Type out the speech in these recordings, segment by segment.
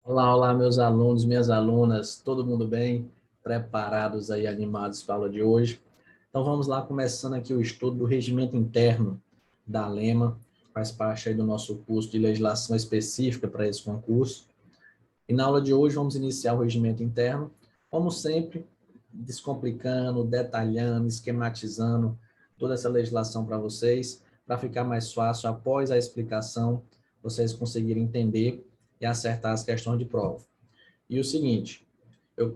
Olá, olá, meus alunos, minhas alunas, todo mundo bem? Preparados aí, animados para a aula de hoje? Então vamos lá, começando aqui o estudo do regimento interno da ALEMA, faz parte aí do nosso curso de legislação específica para esse concurso. E na aula de hoje vamos iniciar o regimento interno, como sempre, descomplicando, detalhando, esquematizando toda essa legislação para vocês, para ficar mais fácil após a explicação, vocês conseguirem entender e acertar as questões de prova. E o seguinte,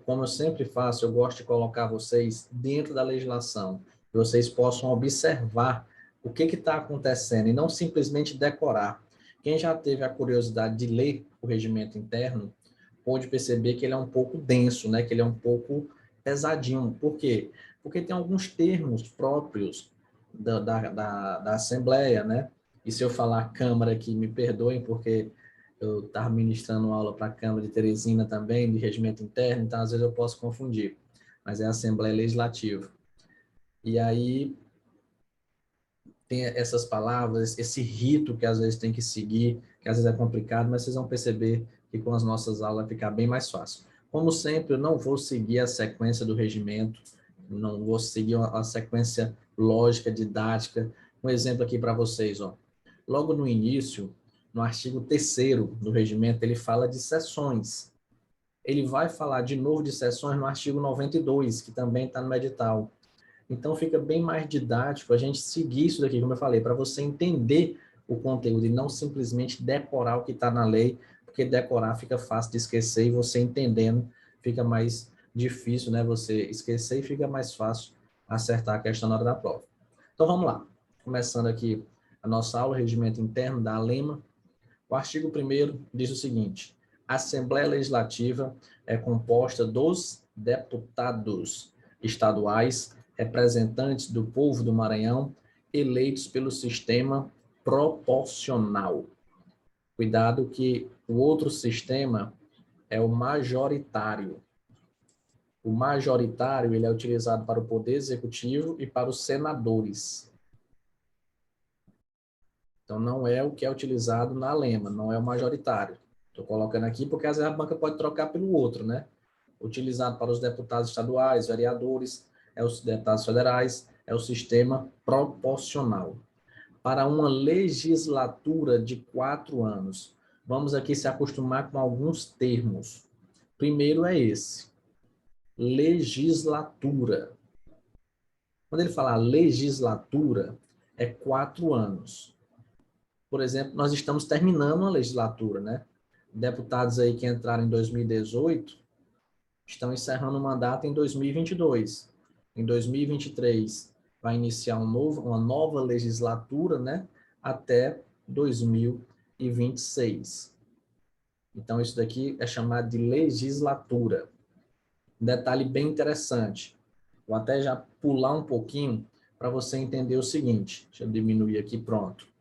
como eu sempre faço, eu gosto de colocar vocês dentro da legislação, que vocês possam observar o que está acontecendo e não simplesmente decorar. Quem já teve a curiosidade de ler o regimento interno, pode perceber que ele é um pouco denso, né? Que ele é um pouco pesadinho. Por quê? Porque tem alguns termos próprios da Assembleia, né? E se eu falar Câmara aqui, me perdoem, porque eu estava ministrando aula para a Câmara de Teresina também, de regimento interno, então às vezes eu posso confundir, mas é a Assembleia Legislativa. E aí tem essas palavras, esse rito que às vezes tem que seguir, que às vezes é complicado, mas vocês vão perceber que com as nossas aulas vai ficar bem mais fácil. Como sempre, eu não vou seguir a sequência do regimento, não vou seguir a sequência lógica, didática. Um exemplo aqui para vocês, ó. Logo no início, no artigo 3º do regimento, ele fala de sessões. Ele vai falar de novo de sessões no artigo 92, que também está no edital. Então fica bem mais didático a gente seguir isso daqui, como eu falei, para você entender o conteúdo e não simplesmente decorar o que está na lei, porque decorar fica fácil de esquecer e você entendendo fica mais difícil, né? Você esquecer e fica mais fácil acertar a questão na hora da prova. Então vamos lá. Começando aqui a nossa aula, regimento interno da ALEMA. O artigo 1º diz o seguinte: a Assembleia Legislativa é composta dos deputados estaduais, representantes do povo do Maranhão, eleitos pelo sistema proporcional. Cuidado que o outro sistema é o majoritário. O majoritário ele é utilizado para o Poder Executivo e para os senadores. Então, não é o que é utilizado na LEMA, não é o majoritário. Estou colocando aqui porque às vezes a banca pode trocar pelo outro, né? Utilizado para os deputados estaduais, vereadores, é os deputados federais, é o sistema proporcional. Para uma legislatura de 4 anos, vamos aqui se acostumar com alguns termos. Primeiro é esse, legislatura. Quando ele falar legislatura, é 4 anos. Por exemplo, nós estamos terminando uma legislatura, né? Deputados aí que entraram em 2018 estão encerrando o mandato em 2022. Em 2023 vai iniciar uma nova legislatura, né? Até 2026. Então, isso daqui é chamado de legislatura. Um detalhe bem interessante. Vou até já pular um pouquinho para você entender o seguinte. Deixa eu diminuir aqui, pronto.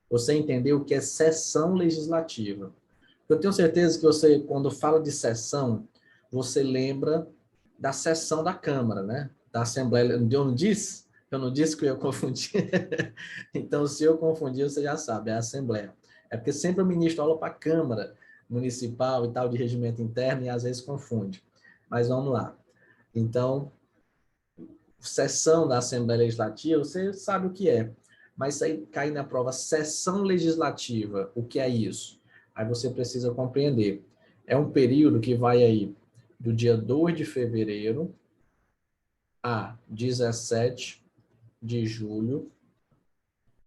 Você entendeu o que é sessão legislativa. Eu tenho certeza que você, quando fala de sessão, você lembra da sessão da Câmara, né? Da Assembleia. Eu não disse? Eu não disse que eu ia confundir. Então, se eu confundir, você já sabe, é a Assembleia. É porque sempre eu ministro aula para a Câmara Municipal e tal, de regimento interno, e às vezes confunde. Mas vamos lá. Então, sessão da Assembleia Legislativa, você sabe o que é. Mas aí cai na prova sessão legislativa, o que é isso? Aí você precisa compreender. É um período que vai aí do dia 2 de fevereiro a 17 de julho,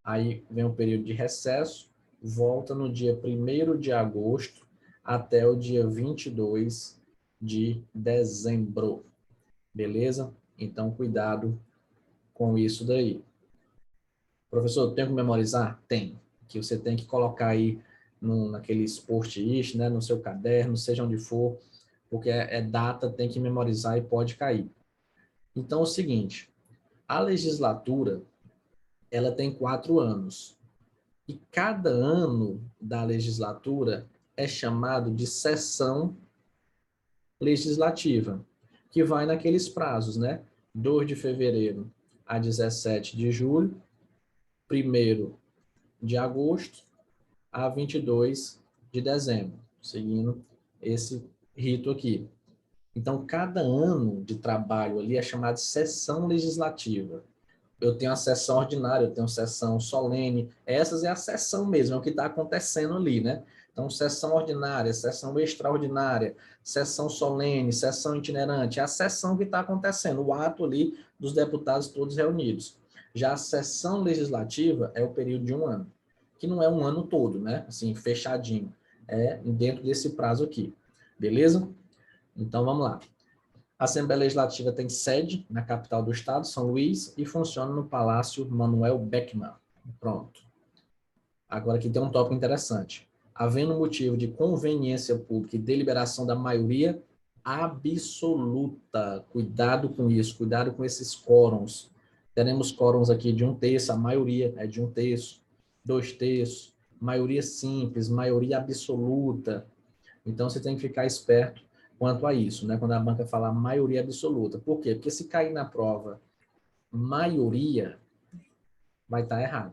aí vem um período de recesso, volta no dia 1º de agosto até o dia 22 de dezembro, beleza? Então, cuidado com isso daí. Professor, tem que memorizar? Tem. Que você tem que colocar aí naqueles post-it, né, no seu caderno, seja onde for, porque é data, tem que memorizar e pode cair. Então, é o seguinte, a legislatura, ela tem 4 anos. E cada ano da legislatura é chamado de sessão legislativa, que vai naqueles prazos, né? 2 de fevereiro a 17 de julho, 1º de agosto a 22 de dezembro, seguindo esse rito aqui. Então, cada ano de trabalho ali é chamado de sessão legislativa. Eu tenho a sessão ordinária, eu tenho sessão solene, essas é a sessão mesmo, é o que está acontecendo ali, né? Então, sessão ordinária, sessão extraordinária, sessão solene, sessão itinerante, é a sessão que está acontecendo, o ato ali dos deputados todos reunidos. Já a sessão legislativa é o período de um ano, que não é um ano todo, né? Assim, fechadinho, é dentro desse prazo aqui, beleza? Então, vamos lá. A Assembleia Legislativa tem sede na capital do estado, São Luís, e funciona no Palácio Manuel Beckmann. Pronto. Agora aqui tem um tópico interessante. Havendo motivo de conveniência pública e deliberação da maioria absoluta. Cuidado com isso, cuidado com esses quórums. Teremos quórums aqui de 1/3, a maioria é de 1/3, 2/3, maioria simples, maioria absoluta. Então, você tem que ficar esperto quanto a isso, né? Quando a banca fala maioria absoluta. Por quê? Porque se cair na prova maioria, vai estar errado.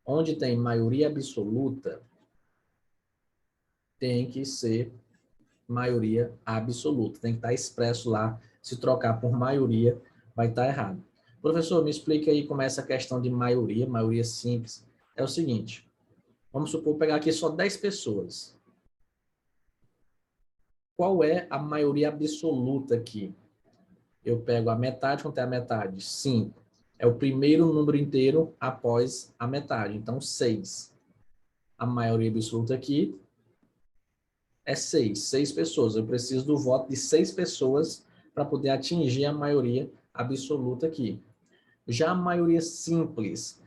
Onde tem maioria absoluta, tem que ser maioria absoluta. Tem que estar expresso lá. Se trocar por maioria, vai estar errado. Professor, me explica aí como é essa questão de maioria simples. É o seguinte, vamos supor pegar aqui só 10 pessoas. Qual é a maioria absoluta aqui? Eu pego a metade, quanto é a metade? 5. É o primeiro número inteiro após a metade. Então, 6. A maioria absoluta aqui é 6. 6 pessoas. Eu preciso do voto de 6 pessoas para poder atingir a maioria absoluta aqui. Já a maioria simples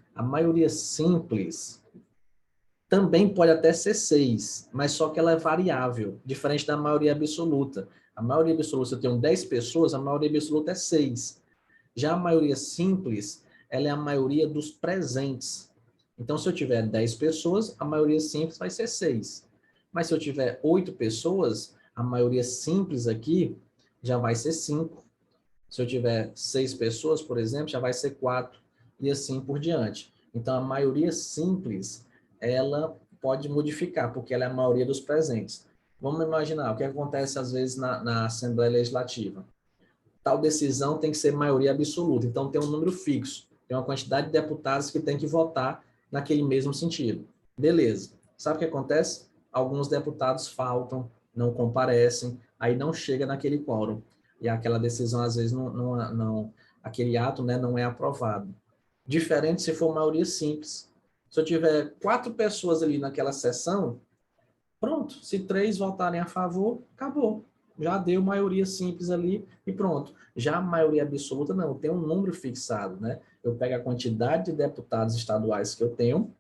também pode até ser 6, mas só que ela é variável, diferente da maioria absoluta. A maioria absoluta, se eu tenho 10 pessoas, a maioria absoluta é 6. Já a maioria simples, ela é a maioria dos presentes. Então, se eu tiver 10 pessoas, a maioria simples vai ser 6. Mas se eu tiver 8 pessoas, a maioria simples aqui já vai ser 5. Se eu tiver 6 pessoas, por exemplo, já vai ser 4. E assim por diante. Então, a maioria simples, ela pode modificar, porque ela é a maioria dos presentes. Vamos imaginar o que acontece às vezes na Assembleia Legislativa. Tal decisão tem que ser maioria absoluta. Então, tem um número fixo. Tem uma quantidade de deputados que tem que votar naquele mesmo sentido. Beleza. Sabe o que acontece? Alguns deputados faltam, não comparecem, aí não chega naquele quórum. E aquela decisão, às vezes, aquele ato, né, não é aprovado. Diferente se for maioria simples. Se eu tiver 4 pessoas ali naquela sessão, pronto. Se 3 votarem a favor, acabou. Já deu maioria simples ali e pronto. Já a maioria absoluta, não, tem um número fixado, né? Eu pego a quantidade de deputados estaduais que eu tenho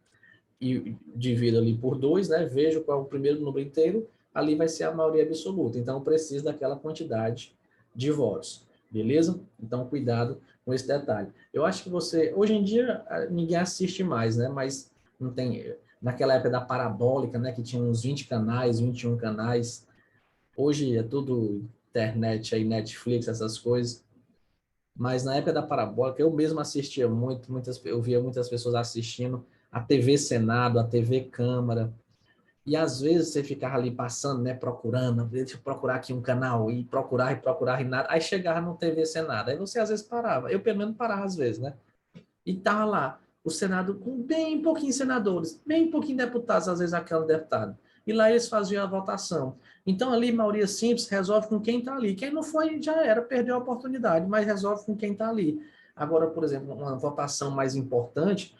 e divido ali por 2, né? Vejo qual é o primeiro número inteiro, ali vai ser a maioria absoluta. Então, eu preciso daquela quantidade de votos, beleza? Então, cuidado com esse detalhe. Eu acho que hoje em dia, ninguém assiste mais, né? Mas não tem, naquela época da parabólica, né? Que tinha uns 20 canais, 21 canais. Hoje é tudo internet, aí, Netflix, essas coisas. Mas na época da parabólica, eu mesmo assistia muito, eu via muitas pessoas assistindo a TV Senado, a TV Câmara. E às vezes você ficava ali passando, né, procurando, deixa eu procurar aqui um canal, e procurar e nada. Aí chegava no TV Senado. Aí você às vezes parava. Eu pelo menos parava às vezes, né? E tava lá o Senado com bem pouquinhos senadores, bem pouquinhos deputados, às vezes aquele deputado. E lá eles faziam a votação. Então ali, maioria simples, resolve com quem está ali. Quem não foi, já era, perdeu a oportunidade, mas resolve com quem está ali. Agora, por exemplo, uma votação mais importante,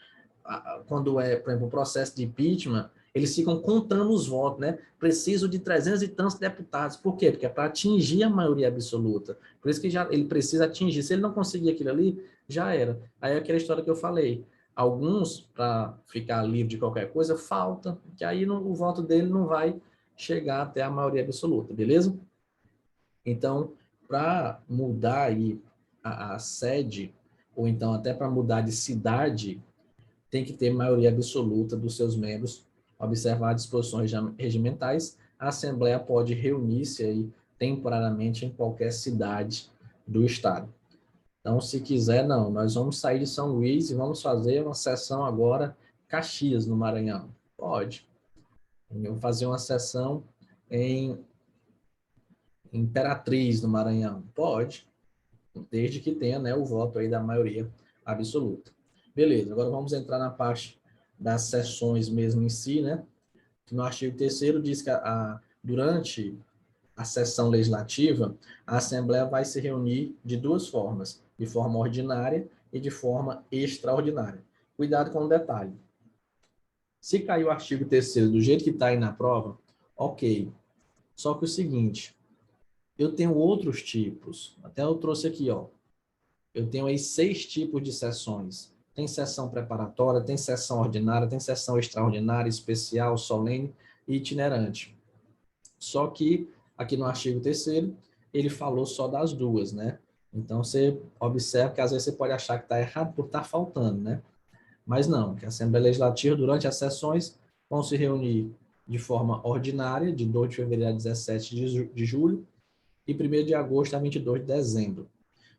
quando é, por exemplo, o processo de impeachment, eles ficam contando os votos, né? Preciso de 300 e tantos deputados. Por quê? Porque é para atingir a maioria absoluta. Por isso que já ele precisa atingir. Se ele não conseguir aquilo ali, já era. Aí é aquela história que eu falei. Alguns, para ficar livre de qualquer coisa, falta, que aí o voto dele não vai chegar até a maioria absoluta, beleza? Então, para mudar aí a sede, ou então até para mudar de cidade, tem que ter maioria absoluta dos seus membros, observar disposições regimentais. A Assembleia pode reunir-se aí temporariamente em qualquer cidade do estado. Então, se quiser, não, nós vamos sair de São Luís e vamos fazer uma sessão agora Caxias, no Maranhão. Pode. Eu vou fazer uma sessão em Imperatriz, no Maranhão? Pode, desde que tenha, né, o voto aí da maioria absoluta. Beleza, agora vamos entrar na parte das sessões mesmo em si, né? No artigo 3º diz que durante a sessão legislativa, a Assembleia vai se reunir de duas formas, de forma ordinária e de forma extraordinária. Cuidado com o detalhe. Se cair o artigo 3º do jeito que está aí na prova, ok. Só que o seguinte, eu tenho outros tipos, até eu trouxe aqui, ó. Eu tenho aí 6 tipos de sessões. Tem sessão preparatória, tem sessão ordinária, tem sessão extraordinária, especial, solene e itinerante. Só que aqui no artigo 3º, ele falou só das duas, né? Então, você observa que às vezes você pode achar que está errado por estar faltando, né? Mas não, que a Assembleia Legislativa, durante as sessões, vão se reunir de forma ordinária, de 2 de fevereiro a 17 de julho, e 1º de agosto a 22 de dezembro.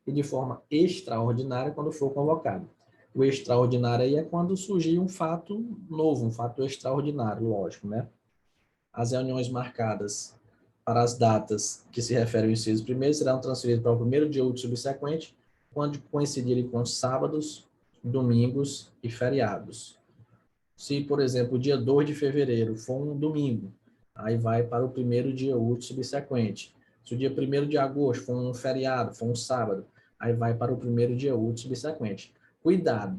E de forma extraordinária, quando for convocado. O extraordinário aí é quando surgir um fato novo, um fato extraordinário, lógico, né? As reuniões marcadas para as datas que se referem ao inciso primeiro serão transferidas para o primeiro dia útil subsequente, quando coincidirem com sábados, domingos e feriados. Se, por exemplo, o dia 2 de fevereiro for um domingo, aí vai para o primeiro dia útil subsequente. Se o dia 1º de agosto for um feriado, for um sábado, aí vai para o primeiro dia útil subsequente. Cuidado,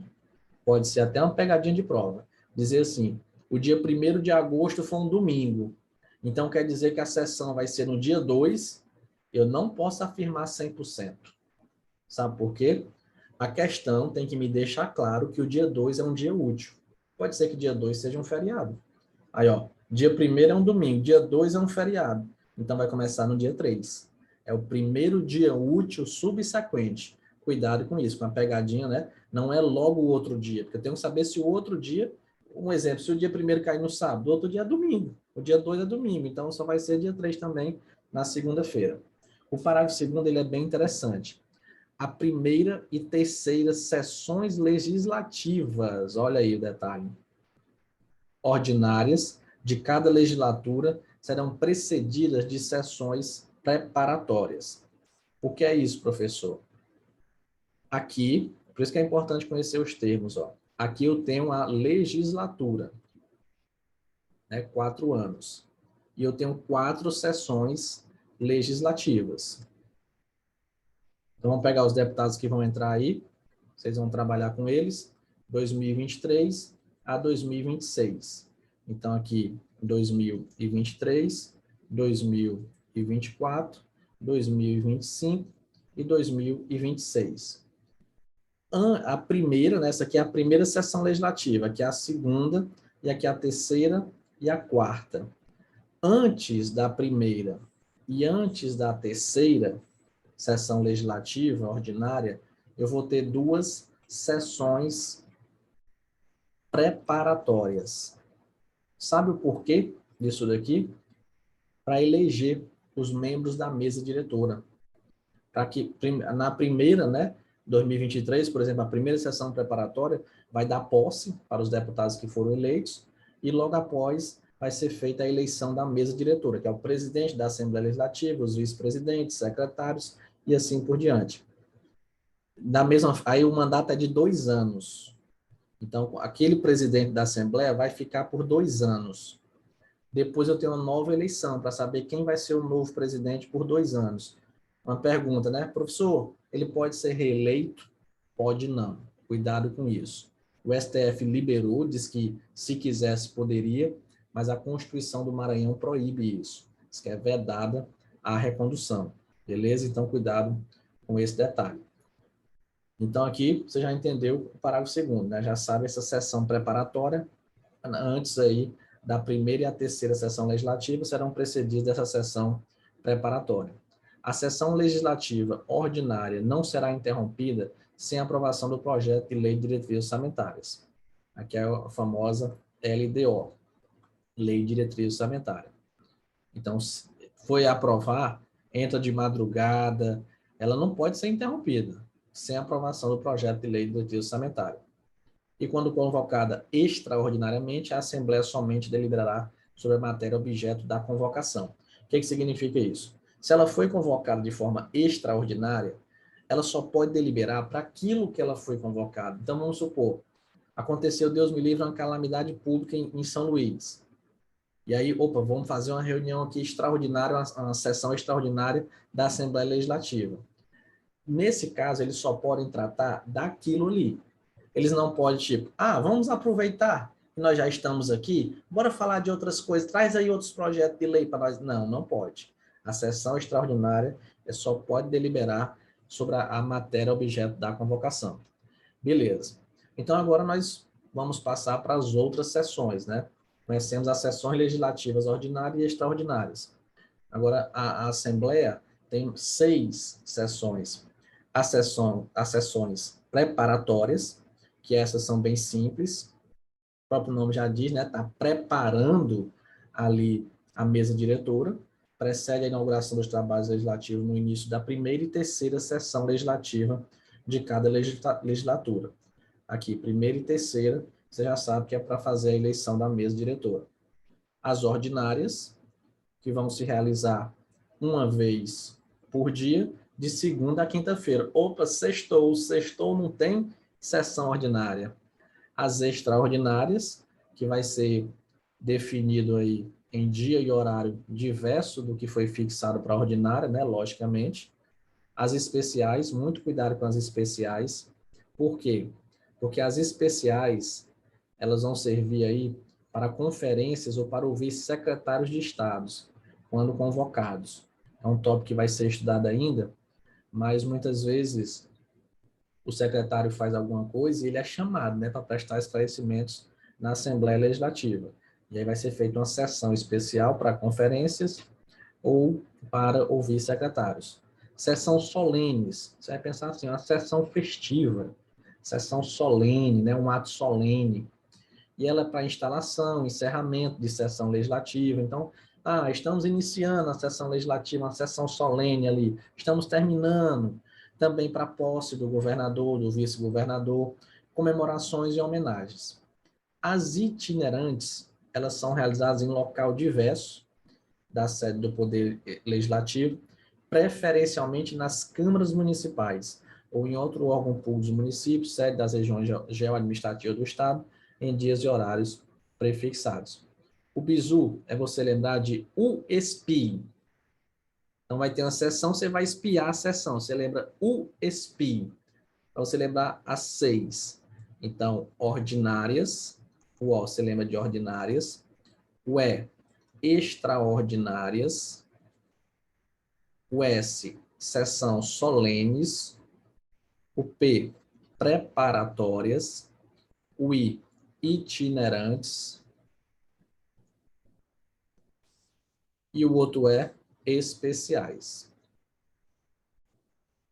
pode ser até uma pegadinha de prova. Dizer assim, o dia 1º de agosto foi um domingo, então quer dizer que a sessão vai ser no dia 2, eu não posso afirmar 100%. Sabe por quê? A questão tem que me deixar claro que o dia 2 é um dia útil. Pode ser que dia 2 seja um feriado. Aí, ó, dia 1º é um domingo, dia 2 é um feriado. Então vai começar no dia 3. É o primeiro dia útil subsequente. Cuidado com isso, com a pegadinha, né? Não é logo o outro dia, porque eu tenho que saber se o outro dia, um exemplo, se o dia 1º cair no sábado, o outro dia é domingo, o dia 2 é domingo, então só vai ser dia 3 também, na segunda-feira. O parágrafo 2º, ele é bem interessante. A primeira e terceira sessões legislativas, olha aí o detalhe, ordinárias de cada legislatura serão precedidas de sessões preparatórias. O que é isso, professor? Aqui, por isso que é importante conhecer os termos, ó. Aqui eu tenho a legislatura, né, 4 anos. E eu tenho 4 sessões legislativas. Então, vamos pegar os deputados que vão entrar aí, vocês vão trabalhar com eles, 2023 a 2026. Então, aqui, 2023, 2024, 2025 e 2026. A primeira, né, essa aqui é a primeira sessão legislativa, aqui é a segunda, e aqui é a terceira e a quarta. Antes da primeira e antes da terceira sessão legislativa ordinária, eu vou ter 2 sessões preparatórias. Sabe o porquê disso daqui? Para eleger os membros da mesa diretora. Para que na primeira, né, 2023, por exemplo, a primeira sessão preparatória vai dar posse para os deputados que foram eleitos e logo após vai ser feita a eleição da mesa diretora, que é o presidente da Assembleia Legislativa, os vice-presidentes, secretários e assim por diante. Aí o mandato é de 2 anos. Então, aquele presidente da Assembleia vai ficar por 2 anos. Depois eu tenho uma nova eleição para saber quem vai ser o novo presidente por 2 anos. Uma pergunta, né? Professor, ele pode ser reeleito? Pode não. Cuidado com isso. O STF liberou, diz que se quisesse poderia, mas a Constituição do Maranhão proíbe isso. Diz que é vedada a recondução. Beleza? Então, cuidado com esse detalhe. Então, aqui você já entendeu o parágrafo 2º, né? Já sabe essa sessão preparatória, antes aí da primeira e a terceira sessão legislativa, serão precedidas dessa sessão preparatória. A sessão legislativa ordinária não será interrompida sem aprovação do projeto de lei de diretrizes orçamentárias. Aqui é a famosa LDO, Lei de Diretrizes Orçamentárias. Então, se foi aprovar, entra de madrugada, ela não pode ser interrompida sem aprovação do projeto de lei de diretrizes orçamentárias. E quando convocada extraordinariamente, a Assembleia somente deliberará sobre a matéria objeto da convocação. O que significa isso? Se ela foi convocada de forma extraordinária, ela só pode deliberar para aquilo que ela foi convocada. Então, vamos supor, aconteceu, Deus me livre, uma calamidade pública em São Luís. E aí, opa, vamos fazer uma reunião aqui extraordinária, uma sessão extraordinária da Assembleia Legislativa. Nesse caso, eles só podem tratar daquilo ali. Eles não podem, tipo, vamos aproveitar que nós já estamos aqui, bora falar de outras coisas, traz aí outros projetos de lei para nós. Não, não pode. A sessão extraordinária só pode deliberar sobre a matéria objeto da convocação. Beleza. Então, agora nós vamos passar para as outras sessões, né? Conhecemos as sessões legislativas ordinárias e extraordinárias. Agora, a Assembleia tem 6 sessões. As sessões preparatórias, que essas são bem simples, o próprio nome já diz, né? Está preparando ali a mesa diretora, precede a inauguração dos trabalhos legislativos no início da primeira e terceira sessão legislativa de cada legislatura. Aqui, primeira e terceira, você já sabe que é para fazer a eleição da mesa diretora. As ordinárias, que vão se realizar uma vez por dia, de segunda a quinta-feira. Opa, sextou não tem sessão ordinária. As extraordinárias, que vai ser definido aí em dia e horário diverso do que foi fixado para a ordinária, né, logicamente. As especiais, muito cuidado com as especiais. Por quê? Porque as especiais, elas vão servir aí para conferências ou para ouvir secretários de estados, quando convocados. É um tópico que vai ser estudado ainda, mas muitas vezes o secretário faz alguma coisa e ele é chamado, né, para prestar esclarecimentos na Assembleia Legislativa. E aí vai ser feita uma sessão especial para conferências ou para ouvir secretários. Sessão solenes, você vai pensar assim, uma sessão festiva, sessão solene, né, um ato solene. E ela é para instalação, encerramento de sessão legislativa. Então, estamos iniciando a sessão legislativa, uma sessão solene ali, estamos terminando, também para a posse do governador, do vice-governador, comemorações e homenagens. As itinerantes, elas são realizadas em local diverso da sede do Poder Legislativo, preferencialmente nas câmaras municipais ou em outro órgão público dos municípios, sede das regiões geoadministrativas do Estado, em dias e horários prefixados. O bizu é você lembrar de o espio. Então, vai ter uma sessão, você vai espiar a sessão. Você lembra o espio. Para você lembrar as 6. Então, ordinárias. O O, você lembra de ordinárias. O E, extraordinárias. O S, sessão solenes. O P, preparatórias. O I, itinerantes. E o outro é especiais.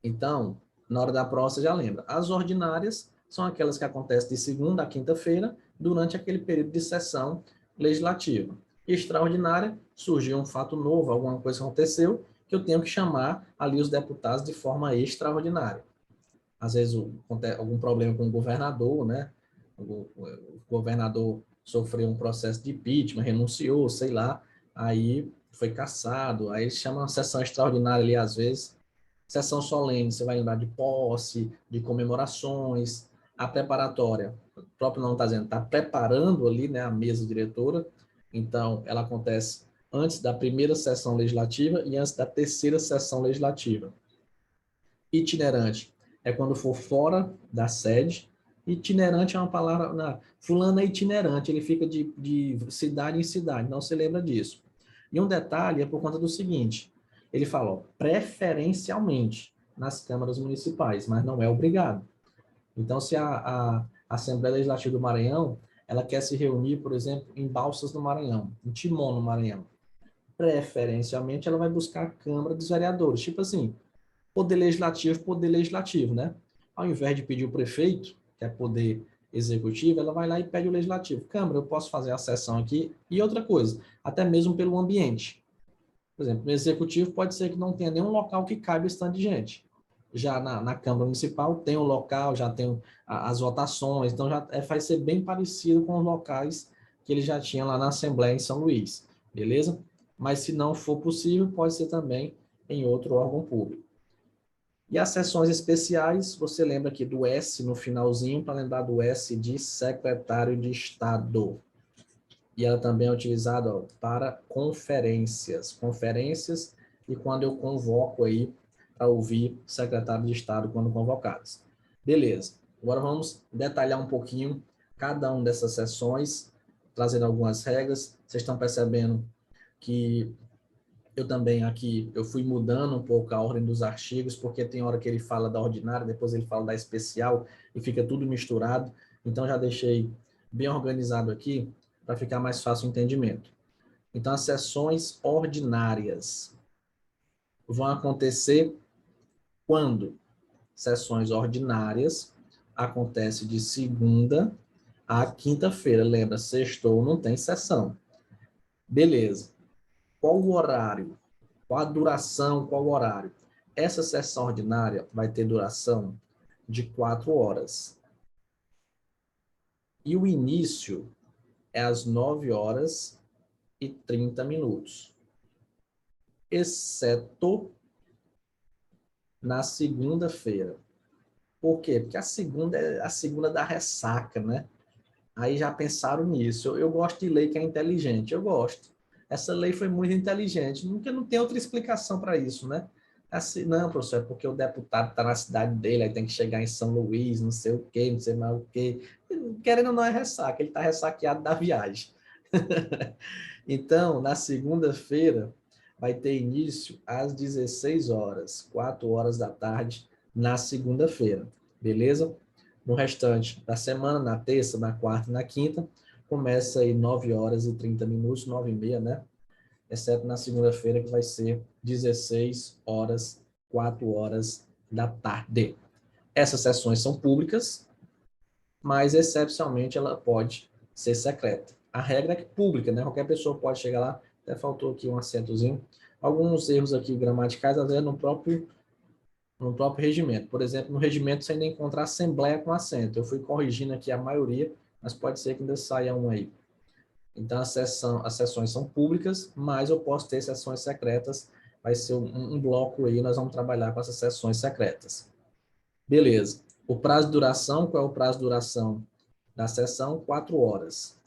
Então, na hora da prova, você já lembra. As ordinárias são aquelas que acontecem de segunda a quinta-feira, durante aquele período de sessão legislativa. Extraordinária, surgiu um fato novo, alguma coisa aconteceu, que eu tenho que chamar ali os deputados de forma extraordinária. Às vezes, algum problema com o governador, né? O governador sofreu um processo de impeachment, renunciou, sei lá, aí foi cassado, aí eles chamam uma sessão extraordinária ali, às vezes, sessão solene, você vai lembrar de posse, de comemorações, a preparatória, o próprio nome está dizendo, está preparando ali, né, a mesa diretora, então ela acontece antes da primeira sessão legislativa e antes da terceira sessão legislativa. Itinerante é quando for fora da sede. Itinerante é uma palavra, fulano é itinerante, ele fica de cidade em cidade, não se lembra disso. E um detalhe é por conta do seguinte, ele fala, preferencialmente nas câmaras municipais, mas não é obrigado. Então, se a Assembleia Legislativa do Maranhão, ela quer se reunir, por exemplo, em Balsas no Maranhão, em Timon no Maranhão, preferencialmente ela vai buscar a Câmara dos Vereadores, tipo assim, poder legislativo, né? Ao invés de pedir o prefeito, que é poder executivo, ela vai lá e pede o legislativo. Câmara, eu posso fazer a sessão aqui. E outra coisa, até mesmo pelo ambiente. Por exemplo, no executivo pode ser que não tenha nenhum local que caiba esse tanto de gente. Já na Câmara Municipal tem um local, já tem as votações, então já vai ser bem parecido com os locais que ele já tinha lá na Assembleia em São Luís, beleza? Mas se não for possível, pode ser também em outro órgão público. E as sessões especiais, você lembra aqui do S no finalzinho, para lembrar do S de secretário de Estado. E ela também é utilizada para conferências. Conferências e quando eu convoco aí para ouvir secretário de Estado quando convocados. Beleza. Agora vamos detalhar um pouquinho cada uma dessas sessões, trazendo algumas regras. Vocês estão percebendo que eu também aqui, eu fui mudando um pouco a ordem dos artigos, porque tem hora que ele fala da ordinária, depois ele fala da especial, e fica tudo misturado. Então, já deixei bem organizado aqui, para ficar mais fácil o entendimento. Então, as sessões ordinárias vão acontecer quando? Sessões ordinárias acontecem de segunda a quinta-feira. Lembra, sextou não tem sessão. Beleza. Qual o horário? Qual a duração, qual o horário? Essa sessão ordinária vai ter duração de 4 horas. E o início é às 9h30, exceto na segunda-feira. Por quê? Porque a segunda é a segunda da ressaca, né? Aí já pensaram nisso. Eu gosto de lei que é inteligente, eu gosto. Essa lei foi muito inteligente, porque não tem outra explicação para isso, né? Assim, não, professor, é porque o deputado está na cidade dele, aí tem que chegar em São Luís, não sei o quê, não sei mais o quê. Querendo ou não é ressaca, ele está ressaqueado da viagem. Então, na segunda-feira, vai ter início às 16 horas, 4 horas da tarde, na segunda-feira, beleza? No restante da semana, na terça, na quarta e na quinta, começa aí 9h30, 9h30, né? Exceto na segunda-feira, que vai ser 16 horas, 4 horas da tarde. Essas sessões são públicas, mas excepcionalmente ela pode ser secreta. A regra é pública, né? Qualquer pessoa pode chegar lá, até faltou aqui um acentozinho. Alguns erros aqui gramaticais, às vezes no próprio regimento. Por exemplo, no regimento você ainda encontra assembleia com acento. Eu fui corrigindo aqui a maioria, mas pode ser que ainda saia um aí. Então, as sessões são públicas, mas eu posso ter sessões secretas. Vai ser um bloco aí, nós vamos trabalhar com essas sessões secretas. Beleza. O prazo de duração, qual é o prazo de duração da sessão? 4 horas.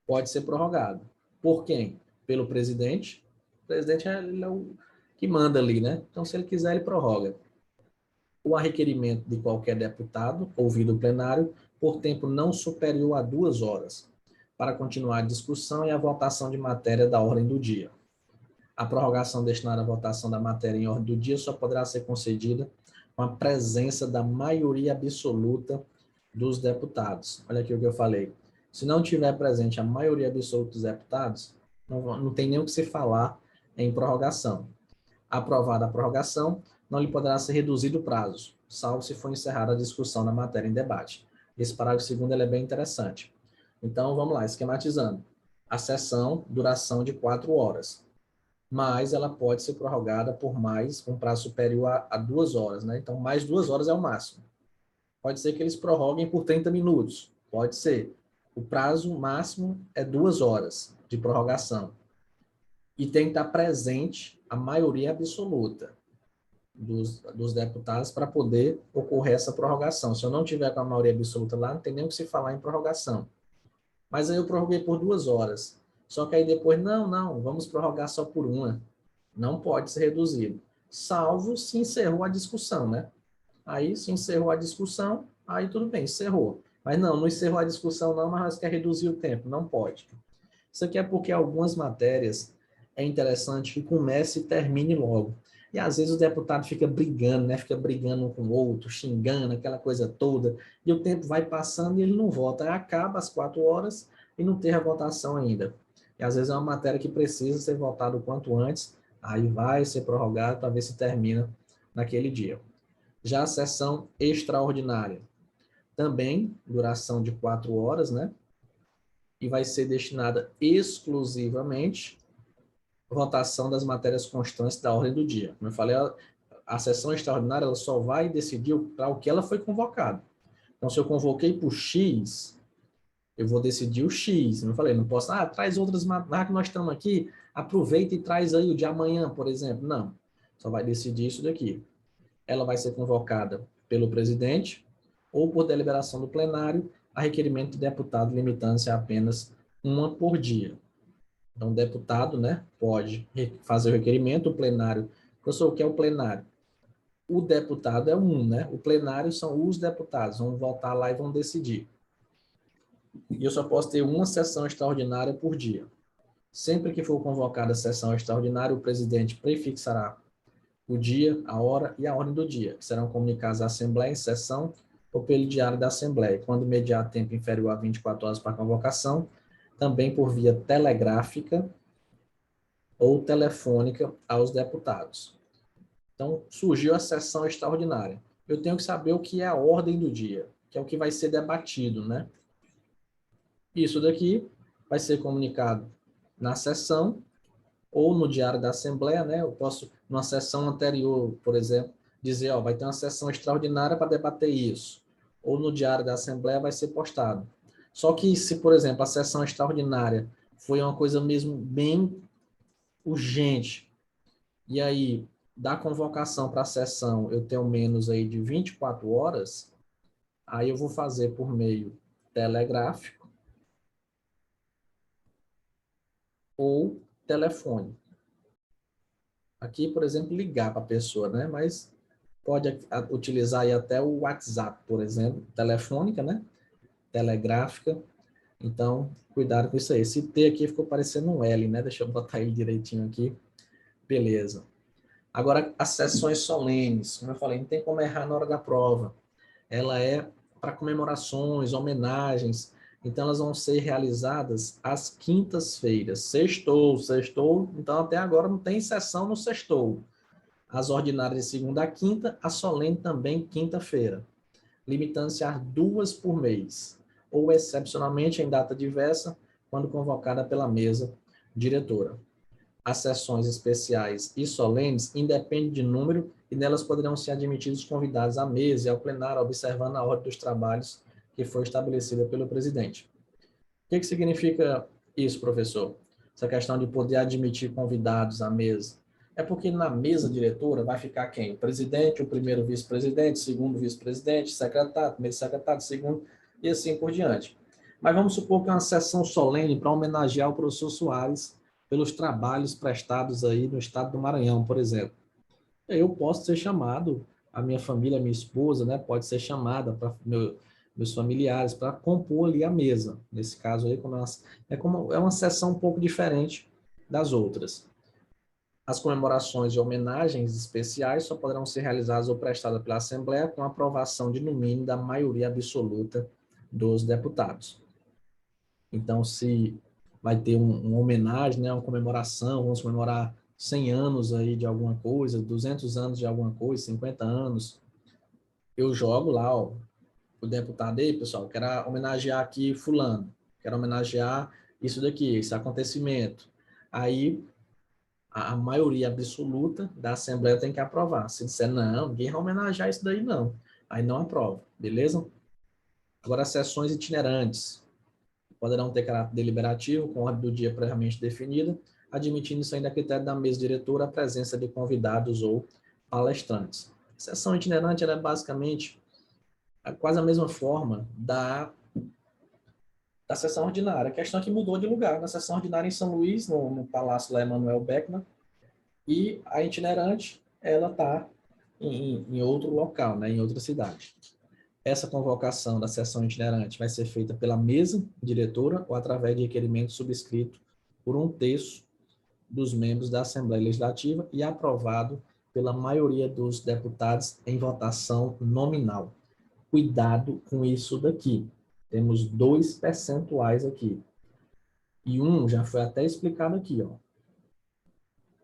Pode ser prorrogado. Por quem? Pelo presidente. O presidente ele é o que manda ali, né? Então, se ele quiser, ele prorroga. Ou a requerimento de qualquer deputado, ouvido o plenário, por tempo não superior a 2 horas, para continuar a discussão e a votação de matéria da ordem do dia. A prorrogação destinada à votação da matéria em ordem do dia só poderá ser concedida com a presença da maioria absoluta dos deputados. Olha aqui o que eu falei. Se não tiver presente a maioria absoluta dos deputados, não tem nem o que se falar em prorrogação. Aprovada a prorrogação, não lhe poderá ser reduzido o prazo, salvo se for encerrada a discussão da matéria em debate. Esse parágrafo segundo ele é bem interessante. Então, vamos lá, esquematizando. A sessão, duração de 4 horas, mas ela pode ser prorrogada por mais, um prazo superior a 2 horas, né? Então, mais 2 horas é o máximo. Pode ser que eles prorroguem por 30 minutos, pode ser. O prazo máximo é 2 horas de prorrogação. E tem que estar presente a maioria absoluta dos deputados para poder ocorrer essa prorrogação. Se eu não tiver com a maioria absoluta lá, não tem nem o que se falar em prorrogação. Mas aí eu prorroguei por 2 horas. Só que aí depois, não, vamos prorrogar só por uma. Não pode ser reduzido. Salvo se encerrou a discussão, né? Aí, se encerrou a discussão, aí tudo bem, encerrou. Mas não encerrou a discussão não, mas quer reduzir o tempo. Não pode. Isso aqui é porque algumas matérias é interessante que comece e termine logo. E às vezes o deputado fica brigando, né? Fica brigando um com o outro, xingando, aquela coisa toda. E o tempo vai passando e ele não vota. Aí acaba as 4 horas e não tem a votação ainda. E às vezes é uma matéria que precisa ser votada o quanto antes, aí vai ser prorrogado para ver se termina naquele dia. Já a sessão extraordinária, também duração de 4 horas, né? E vai ser destinada exclusivamente à votação das matérias constantes da ordem do dia. Como eu falei, a sessão extraordinária ela só vai decidir para o que ela foi convocada. Então, se eu convoquei por X, eu vou decidir o X. Eu falei, não posso, traz outras, já que nós estamos aqui, aproveita e traz aí o de amanhã, por exemplo. Não, só vai decidir isso daqui. Ela vai ser convocada pelo presidente ou por deliberação do plenário, a requerimento do deputado, limitando-se a apenas uma por dia. Então, o deputado, né, pode fazer o requerimento, o plenário. Professor, o que é o plenário? O deputado é um, né? O plenário são os deputados, vão votar lá e vão decidir. E eu só posso ter uma sessão extraordinária por dia. Sempre que for convocada a sessão extraordinária, o presidente prefixará o dia, a hora e a ordem do dia, que serão comunicados à Assembleia em sessão ou pelo diário da Assembleia, quando mediar tempo inferior a 24 horas para a convocação, também por via telegráfica ou telefônica aos deputados. Então, surgiu a sessão extraordinária. Eu tenho que saber o que é a ordem do dia, que é o que vai ser debatido, né? Isso daqui vai ser comunicado na sessão ou no diário da Assembleia, né? Eu posso, numa sessão anterior, por exemplo, dizer, ó, vai ter uma sessão extraordinária para debater isso. Ou no diário da Assembleia vai ser postado. Só que se, por exemplo, a sessão extraordinária foi uma coisa mesmo bem urgente, e aí, da convocação para a sessão, eu tenho menos aí de 24 horas, aí eu vou fazer por meio telegráfico ou telefone. Aqui, por exemplo, ligar para a pessoa, né? Mas pode utilizar aí até o WhatsApp, por exemplo, telefônica, né? Telegráfica. Então, cuidado com isso aí. Esse T aqui ficou parecendo um L, né? Deixa eu botar ele direitinho aqui. Beleza. Agora, as sessões solenes, como eu falei, não tem como errar na hora da prova. Ela é para comemorações, homenagens. Então, elas vão ser realizadas às quintas-feiras. Sextou. Então, até agora não tem sessão no sextou. As ordinárias de segunda a quinta, a solene também quinta-feira, limitando-se a 2 por mês, ou excepcionalmente em data diversa, quando convocada pela mesa diretora. As sessões especiais e solenes independem de número e nelas poderão ser admitidos convidados à mesa e ao plenário, observando a ordem dos trabalhos que foi estabelecida pelo presidente. O que significa isso, professor? Essa questão de poder admitir convidados à mesa. É porque na mesa diretora vai ficar quem? O presidente, o primeiro vice-presidente, segundo vice-presidente, secretário, primeiro secretário, segundo, e assim por diante. Mas vamos supor que é uma sessão solene para homenagear o professor Soares pelos trabalhos prestados aí no estado do Maranhão, por exemplo. Eu posso ser chamado, a minha família, a minha esposa, né, pode ser chamada para meus familiares para compor ali a mesa. Nesse caso aí, é uma sessão um pouco diferente das outras. As comemorações e homenagens especiais só poderão ser realizadas ou prestadas pela Assembleia com aprovação de, no mínimo, da maioria absoluta dos deputados. Então, se vai ter uma homenagem, né, uma comemoração, vamos comemorar 100 anos aí de alguma coisa, 200 anos de alguma coisa, 50 anos, eu jogo lá, ó, o deputado aí, pessoal, quero homenagear aqui fulano, quero homenagear isso daqui, esse acontecimento. Aí, a maioria absoluta da Assembleia tem que aprovar. Se disser, não, ninguém vai homenagear isso daí, não. Aí não aprova, beleza? Agora, as sessões itinerantes poderão ter caráter deliberativo, com ordem do dia previamente definida, admitindo-se ainda a critério da mesa diretora a presença de convidados ou palestrantes. A sessão itinerante ela é basicamente quase a mesma forma da sessão ordinária. A questão é que mudou de lugar. Na sessão ordinária em São Luís, no Palácio lá Emanuel Beckmann, e a itinerante, ela está em outro local, né, em outra cidade. Essa convocação da sessão itinerante vai ser feita pela mesa diretora ou através de requerimento subscrito por 1/3 dos membros da Assembleia Legislativa e aprovado pela maioria dos deputados em votação nominal. Cuidado com isso daqui. Temos 2 percentuais aqui. E um já foi até explicado aqui, ó.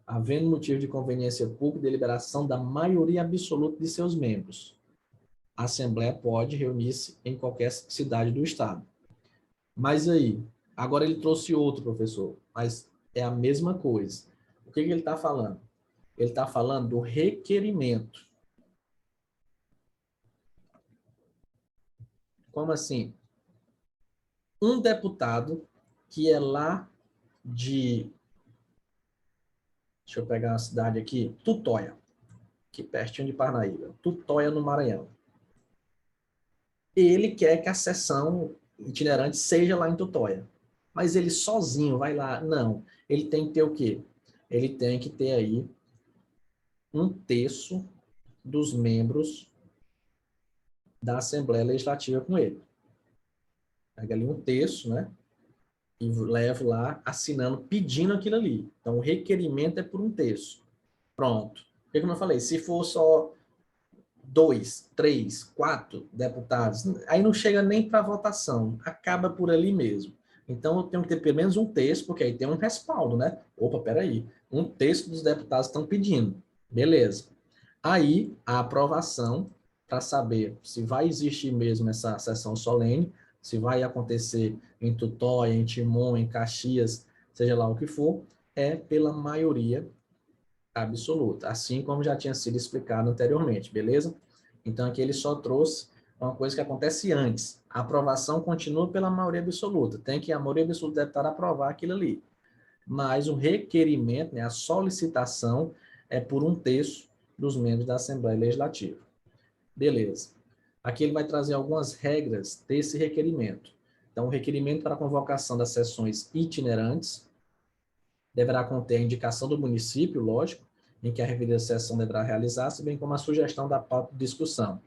Havendo motivo de conveniência pública e deliberação da maioria absoluta de seus membros, a Assembleia pode reunir-se em qualquer cidade do Estado. Mas aí, agora ele trouxe outro, professor, mas é a mesma coisa. O que ele está falando? Ele está falando do requerimento. Como assim? um deputado que é lá de, deixa eu pegar uma cidade aqui, Tutóia, aqui pertinho de Parnaíba, Tutóia, no Maranhão. Ele quer que a sessão itinerante seja lá em Tutóia. Mas ele sozinho vai lá? Não. Ele tem que ter o quê? Ele tem que ter aí um terço dos membros da Assembleia Legislativa com ele. Pega ali um terço, né? E levo lá assinando, pedindo aquilo ali. Então, o requerimento é por um terço. Pronto. Porque, como eu falei, se for só 2, 3, 4 deputados, aí não chega nem para votação, acaba por ali mesmo. Então, eu tenho que ter pelo menos um terço, porque aí tem um respaldo, né? Opa, peraí, um terço dos deputados estão pedindo. Beleza. Aí, a aprovação, para saber se vai existir mesmo essa sessão solene, se vai acontecer em Tutóia, em Timon, em Caxias, seja lá o que for, é pela maioria absoluta, assim como já tinha sido explicado anteriormente, beleza? Então, aqui ele só trouxe uma coisa que acontece antes. A aprovação continua pela maioria absoluta. Tem que a maioria absoluta deve estar aprovar aquilo ali. Mas o requerimento, né, a solicitação, é por um terço dos membros da Assembleia Legislativa. Beleza. Aqui ele vai trazer algumas regras desse requerimento. Então, o requerimento para a convocação das sessões itinerantes deverá conter a indicação do município, lógico, em que a referida sessão deverá realizar-se, bem como a sugestão da pauta de discussão,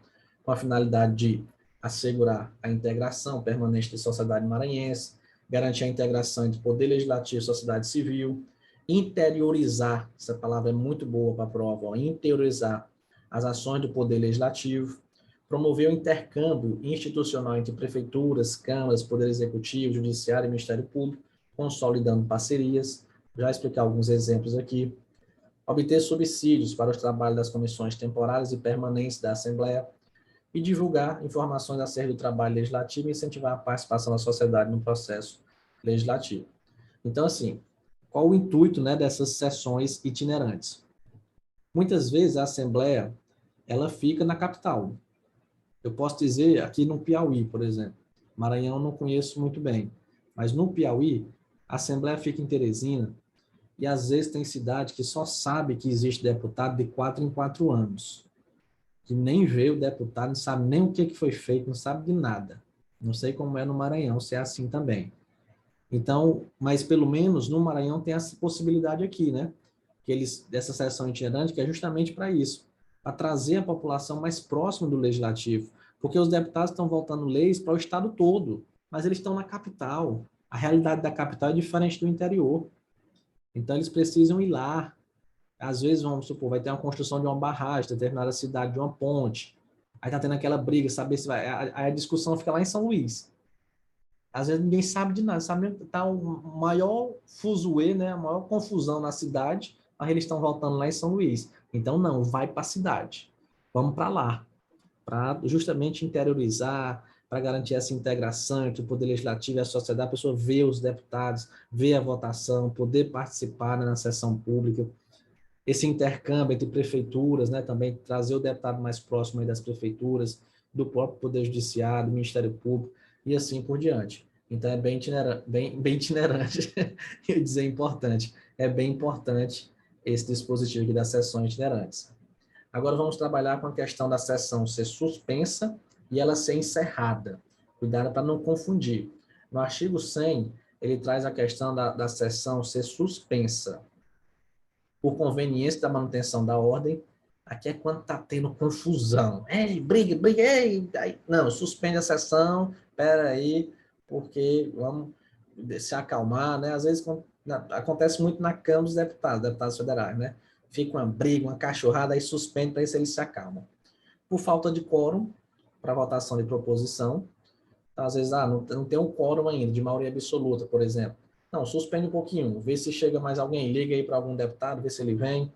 com a finalidade de assegurar a integração permanente da sociedade maranhense, garantir a integração entre poder legislativo e sociedade civil, interiorizar, essa palavra é muito boa para a prova, ó, interiorizar as ações do poder legislativo, promover o intercâmbio institucional entre prefeituras, câmaras, poder executivo, judiciário e Ministério Público, consolidando parcerias, já explicar alguns exemplos aqui, obter subsídios para os trabalhos das comissões temporárias e permanentes da Assembleia e divulgar informações acerca do trabalho legislativo e incentivar a participação da sociedade no processo legislativo. Então, assim, qual o intuito, né, dessas sessões itinerantes? Muitas vezes a Assembleia, ela fica na capital. Eu posso dizer aqui no Piauí, por exemplo. Maranhão eu não conheço muito bem, mas no Piauí, a Assembleia fica em Teresina, e às vezes tem cidade que só sabe que existe deputado de 4 em 4 anos. Que nem vê o deputado, não sabe nem o que foi feito, não sabe de nada. Não sei como é no Maranhão, se é assim também. Então, mas pelo menos no Maranhão tem essa possibilidade aqui, né? Dessa sessão itinerante, que é justamente para isso, para trazer a população mais próxima do legislativo. Porque os deputados estão voltando leis para o estado todo, mas eles estão na capital. A realidade da capital é diferente do interior. Então, eles precisam ir lá. Às vezes, vamos supor, vai ter uma construção de uma barragem, determinada cidade, de uma ponte. Aí tá tendo aquela briga, saber se vai. Aí a discussão fica lá em São Luís. Às vezes ninguém sabe de nada, sabe? Tá o maior fuzuê, né? A maior confusão na cidade, mas eles estão voltando lá em São Luís. Então, não, vai para a cidade. Vamos para lá, para justamente interiorizar, para garantir essa integração entre o Poder Legislativo e a sociedade, a pessoa ver os deputados, ver a votação, poder participar, né, na sessão pública, esse intercâmbio entre prefeituras, né, também trazer o deputado mais próximo aí das prefeituras, do próprio Poder Judiciário, do Ministério Público, e assim por diante. Então, é bem itinerante, eu ia dizer importante, é bem importante esse dispositivo aqui das sessões itinerantes. Agora vamos trabalhar com a questão da sessão ser suspensa e ela ser encerrada. Cuidado para não confundir. No artigo 100, ele traz a questão da sessão ser suspensa por conveniência da manutenção da ordem. Aqui é quando está tendo confusão. Ei, briga, ei. Não, suspende a sessão, espera aí, porque vamos se acalmar, né? Às vezes acontece muito na Câmara dos deputados federais, né? Fica uma briga, uma cachorrada, aí suspende para ver se eles se acalmam. Por falta de quórum para votação de proposição, então, às vezes, não tem um quórum ainda, de maioria absoluta, por exemplo. Não, suspende um pouquinho, vê se chega mais alguém, liga aí para algum deputado, vê se ele vem.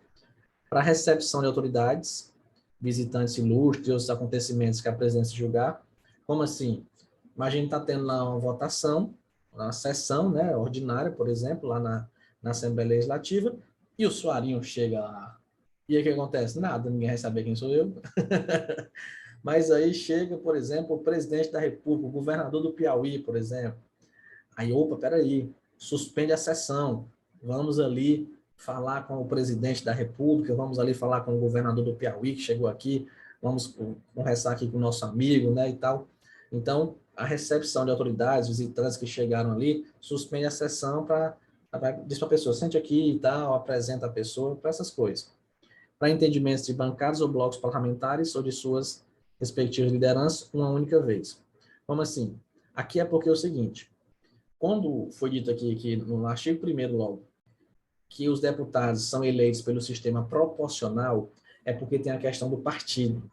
Para recepção de autoridades, visitantes ilustres e outros acontecimentos que a presidência julgar. Como assim? Imagina está tendo lá uma votação, uma sessão, né, ordinária, por exemplo, lá na Assembleia Legislativa, e o Suarinho chega lá. E aí o que acontece? Nada, ninguém vai saber quem sou eu. Mas aí chega, por exemplo, o presidente da República, o governador do Piauí, por exemplo. Aí, opa, peraí, suspende a sessão, vamos ali falar com o presidente da República, vamos ali falar com o governador do Piauí, que chegou aqui, vamos conversar aqui com o nosso amigo, né, e tal. Então, a recepção de autoridades, visitantes que chegaram ali, suspende a sessão para diz para a pessoa, sente aqui e tal, apresenta a pessoa, para essas coisas. Para entendimentos de bancadas ou blocos parlamentares ou de suas respectivas lideranças, uma única vez. Como assim? Aqui é porque é o seguinte, quando foi dito aqui que no artigo 1º logo, que os deputados são eleitos pelo sistema proporcional, é porque tem a questão do partido.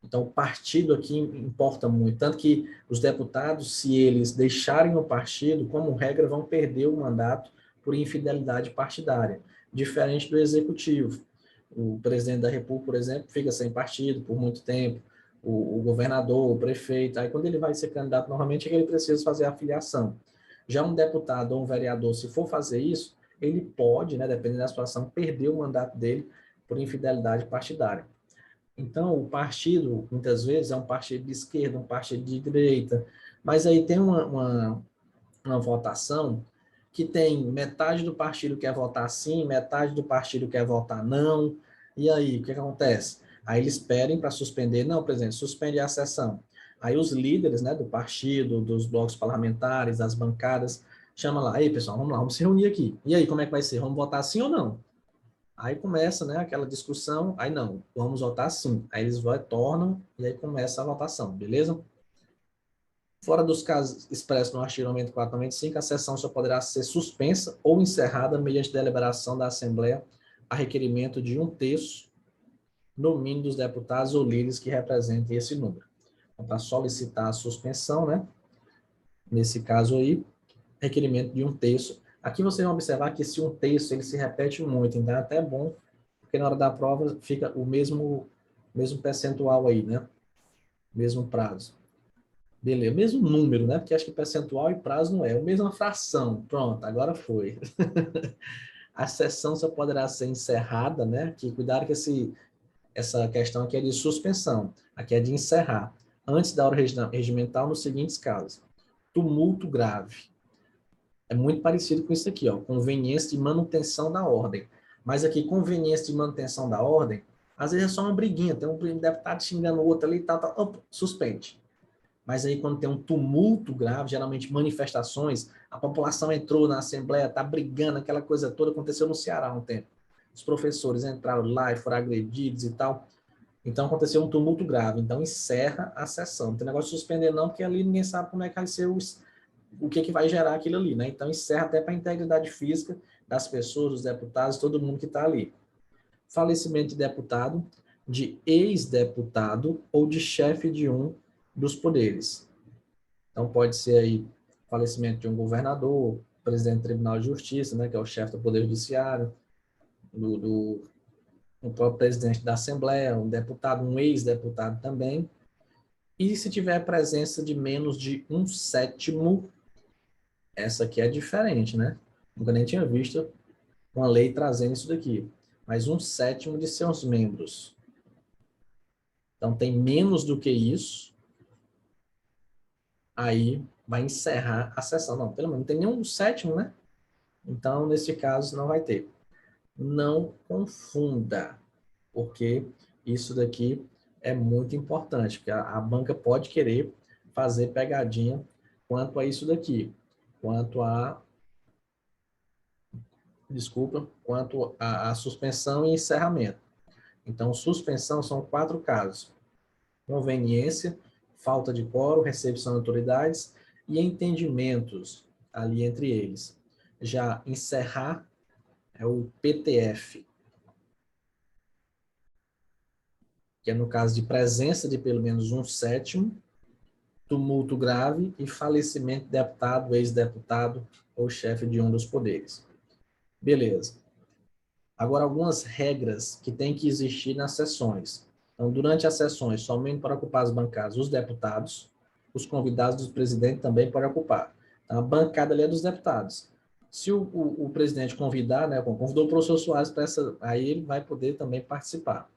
Então, o partido aqui importa muito. Tanto que os deputados, se eles deixarem o partido, como regra, vão perder o mandato por infidelidade partidária, diferente do executivo. O presidente da República, por exemplo, fica sem partido por muito tempo, o governador, o prefeito, aí quando ele vai ser candidato novamente, é que ele precisa fazer a filiação. Já um deputado ou um vereador, se for fazer isso, ele pode, né, dependendo da situação, perder o mandato dele por infidelidade partidária. Então, o partido, muitas vezes, é um partido de esquerda, um partido de direita, mas aí tem uma votação que tem metade do partido quer votar sim, metade do partido quer votar não, e aí, o que acontece? Aí eles pedem para suspender, não, presidente, suspende a sessão. Aí os líderes, né, do partido, dos blocos parlamentares, das bancadas, chamam lá, aí pessoal, vamos lá, vamos se reunir aqui. E aí, como é que vai ser? Vamos votar sim ou não? Aí começa, né, aquela discussão, aí não, vamos votar sim. Aí eles retornam e aí começa a votação, beleza? Fora dos casos expressos no artigo 94 e 95, a sessão só poderá ser suspensa ou encerrada mediante deliberação da Assembleia a requerimento de 1/3, no mínimo, dos deputados ou líderes que representem esse número. Então, para solicitar a suspensão, né, nesse caso aí, requerimento de 1/3. Aqui vocês vão observar que esse 1/3 ele se repete muito, então é até bom, porque na hora da prova fica o mesmo percentual aí, né? Mesmo prazo. Beleza, mesmo número, né? Porque acho que percentual e prazo não é, a mesma fração. Pronto, agora foi. A sessão só poderá ser encerrada, né? Que cuidado que essa questão aqui é de suspensão, aqui é de encerrar, antes da hora regimental nos seguintes casos. Tumulto grave. É muito parecido com isso aqui, ó, conveniência de manutenção da ordem. Mas aqui, conveniência de manutenção da ordem, às vezes é só uma briguinha, tem um deputado xingando o outro ali e tal, opa, suspende. Mas aí quando tem um tumulto grave, geralmente manifestações, a população entrou na Assembleia, está brigando, aquela coisa toda, aconteceu no Ceará há um tempo. Os professores entraram lá e foram agredidos e tal. Então aconteceu um tumulto grave, então encerra a sessão. Não tem negócio de suspender não, porque ali ninguém sabe como é que vai ser o que vai gerar aquilo ali, né? Então encerra até para a integridade física das pessoas, dos deputados, todo mundo que está ali. Falecimento de deputado, de ex-deputado ou de chefe de um dos poderes. Então pode ser aí falecimento de um governador, presidente do Tribunal de Justiça, né, que é o chefe do Poder Judiciário, o próprio presidente da Assembleia, um deputado, um ex-deputado também. E se tiver presença de menos de 1/7, essa aqui é diferente, né? Nunca nem tinha visto uma lei trazendo isso daqui. Mas 1/7 de seus membros. Então, tem menos do que isso, aí vai encerrar a sessão. Não, pelo menos não tem nenhum 1/7, né? Então, nesse caso, não vai ter. Não confunda, porque isso daqui é muito importante, porque a banca pode querer fazer pegadinha quanto a isso daqui, quanto a quanto à suspensão e encerramento. Então, suspensão são 4 casos: conveniência, falta de quórum, recepção de autoridades e entendimentos ali entre eles. Já encerrar é o PTF, que é no caso de presença de pelo menos 1/7, tumulto grave e falecimento de deputado, ex-deputado ou chefe de um dos poderes. Beleza. Agora, algumas regras que têm que existir nas sessões. Então, durante as sessões, somente para ocupar as bancadas os deputados, os convidados do presidente também podem ocupar. Então, a bancada ali é dos deputados. Se o presidente convidar, né, convidou o professor Soares para essa, aí ele vai poder também participar.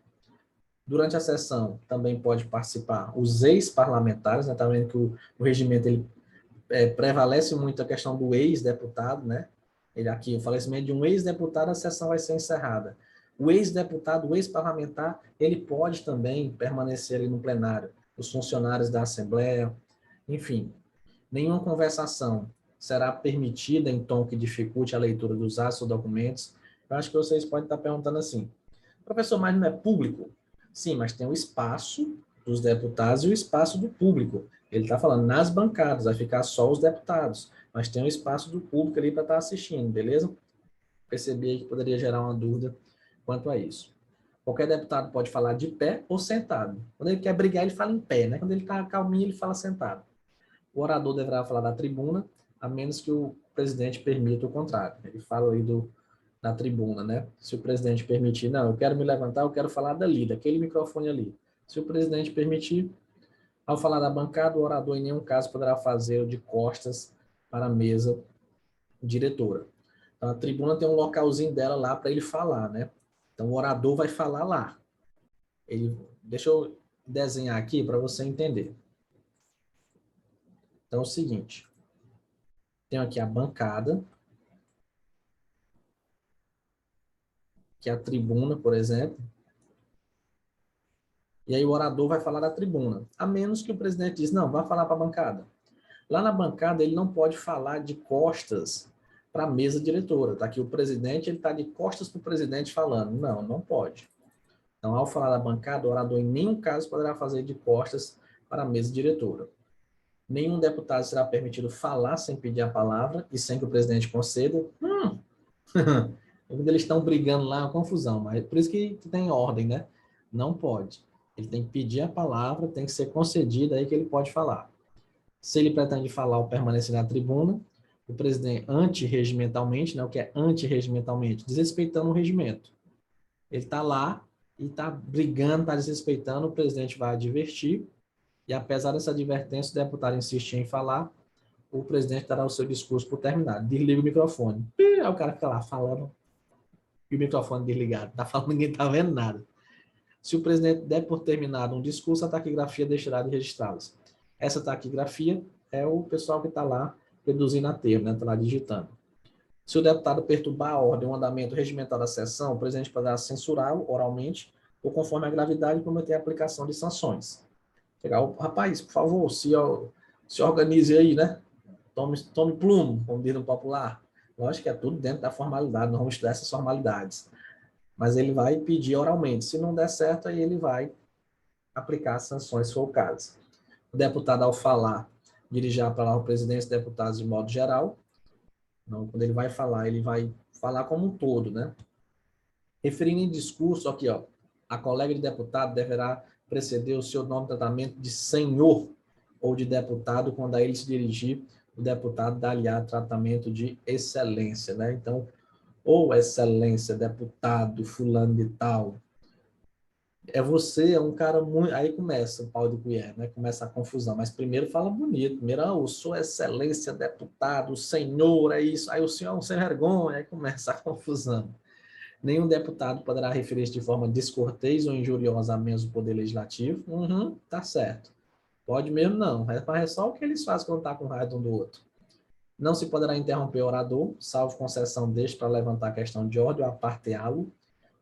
Durante a sessão, também pode participar os ex-parlamentares, né, tá vendo que o regimento ele prevalece muito a questão do ex-deputado, né? Ele aqui, o falecimento de um ex-deputado, a sessão vai ser encerrada. O ex-deputado, o ex-parlamentar, ele pode também permanecer ali no plenário. Os funcionários da Assembleia, enfim, nenhuma conversação será permitida em tom que dificulte a leitura dos atos ou documentos. Eu acho que vocês podem estar perguntando assim, professor, mas não é público? Sim, mas tem o espaço dos deputados e o espaço do público. Ele está falando nas bancadas, vai ficar só os deputados, mas tem o espaço do público ali para estar assistindo, beleza? Percebi aí que poderia gerar uma dúvida quanto a isso. Qualquer deputado pode falar de pé ou sentado. Quando ele quer brigar, ele fala em pé, né? Quando ele está calminho, ele fala sentado. O orador deverá falar da tribuna, a menos que o presidente permita o contrário. Ele fala aí da tribuna, né? Se o presidente permitir, não, eu quero me levantar, eu quero falar dali, daquele microfone ali. Se o presidente permitir, ao falar da bancada, o orador em nenhum caso poderá fazer de costas para a mesa diretora. Então, a tribuna tem um localzinho dela lá para ele falar, né? Então, o orador vai falar lá. Deixa eu desenhar aqui para você entender. Então, é o seguinte. Tenho aqui a bancada, que é a tribuna, por exemplo. E aí o orador vai falar da tribuna. A menos que o presidente diz, não, vai falar para a bancada. Lá na bancada, ele não pode falar de costas para a mesa diretora. Tá aqui o presidente, ele está de costas para o presidente falando. Não, não pode. Então, ao falar da bancada, o orador em nenhum caso poderá fazer de costas para a mesa diretora. Nenhum deputado será permitido falar sem pedir a palavra e sem que o presidente conceda. Quando eles estão brigando lá, é uma confusão. Mas por isso que tem ordem, né? Não pode. Ele tem que pedir a palavra, tem que ser concedida aí que ele pode falar. Se ele pretende falar ou permanecer na tribuna, o presidente, antirregimentalmente, né, o que é antirregimentalmente? Desrespeitando o regimento. Ele está lá e está brigando, está desrespeitando, o presidente vai advertir, e apesar dessa advertência, o deputado insistir em falar, o presidente dará o seu discurso por terminado. Desliga o microfone. Aí o cara fica lá falando, e o microfone desligado. Tá falando, ninguém está vendo nada. Se o presidente der por terminado um discurso, a taquigrafia deixará de registrá-los. Essa taquigrafia é o pessoal que está lá reduzindo a termo, né? Está lá digitando. Se o deputado perturbar a ordem, o andamento regimental da sessão, o presidente poderá censurá-lo oralmente ou conforme a gravidade prometer a aplicação de sanções. Pegar o rapaz, por favor, se organize aí, né? Tome plumo, como diz no popular. Lógico que é tudo dentro da formalidade, não vamos estudar essas formalidades. Mas ele vai pedir oralmente. Se não der certo, aí ele vai aplicar sanções, se for o caso. O deputado, ao falar, dirigir a palavra ao presidente dos deputados de modo geral. Então, quando ele vai falar como um todo, né? Referindo em discurso, aqui, ó, a colega de deputado deverá preceder o seu nome de tratamento de senhor ou de deputado, quando a ele se dirigir, o deputado dá-lhe-á tratamento de excelência, né? Então, ou excelência, deputado, fulano de tal, você é um cara muito. Aí começa o pau de colher, né? Começa a confusão. Mas primeiro fala bonito. Primeiro, eu sou excelência, deputado, senhor, é isso. Aí o senhor é um sem vergonha. Aí começa a confusão. Nenhum deputado poderá referir-se de forma descortês ou injuriosa a menos do Poder Legislativo. Tá certo. Pode mesmo não. É só o que eles fazem quando tá com raiva um do outro. Não se poderá interromper o orador, salvo concessão deste para levantar a questão de ordem ou aparteá-lo,